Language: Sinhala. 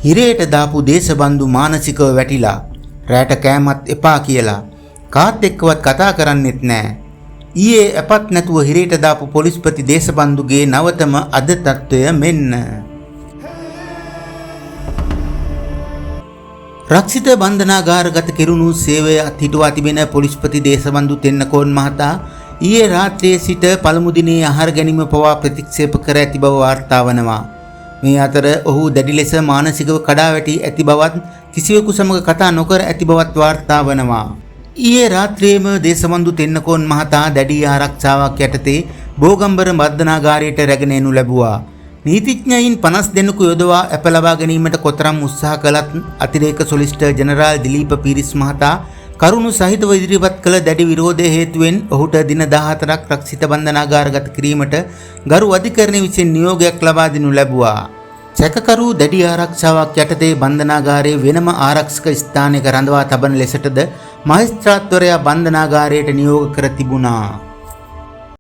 හිරේට දාපු දේශබන්දු මානසිකව වැටිලා රැට කෑමත් එපා කියලා කාත් එක්කවත් කතා කරන්නෙත් නෑ. ඊයේ අපත් නැතුව හිරේට දාපු පොලිස්පති දේශබන්දුගේ නවතම අද තත්ත්වය මෙන්න. රක්ෂිත බන්ධනාගාරගත කෙරුණු සේවය අත්හිටුවා තිබෙන පොලිස්පති දේශබන්දු තෙන්නකෝන් මහතා ඊයේ රාත්‍රියේ සිට පළමු දිනේ ආහාර ගැනීම පවා ප්‍රතික්ෂේප කර ඇති බව වාර්තා වනවා. මේ අතර ඔහු දැඩි ලෙස මානසිකව කඩා වැටි ඇති බවත් කිසිවෙකු සමග කතා නොකර ඇති බවත් වාර්තා වනවා. ඊයේ රාත්‍රියේම දේශබන්දු තෙන්නකෝන් මහතා දැඩි ආරක්ෂාවක් යටතේ බෝගම්බර බන්ධනාගාරයට රැගෙන එනු ලැබුවා. නීතිඥයින් 50 දෙනෙකු යොදවා අප ලබා ගැනීමට කොතරම් උත්සාහ කළත් අතිරේක සොලිසිටර් ජෙනරාල් දිලීප පීරිස් මහතා කරුණු සහිතව ඉදිරිපත් කළ දැඩි විරෝධය හේතුවෙන් ඔහුට දින 14ක් රක්ෂිත බන්ධනාගාරගත කිරීමට ගරු අධිකරණය විසින් නියෝගයක් ලබා දෙනු ලැබුවා. සැකකරු දැඩි ආරක්ෂාවක් යටතේ බන්ධනාගාරයේ වෙනම ආරක්ෂක ස්ථානයක රඳවා තබන ලෙසටද මහේස්ත්‍රාත්වරයා බන්ධනාගාරයට නියෝග කර තිබුණා.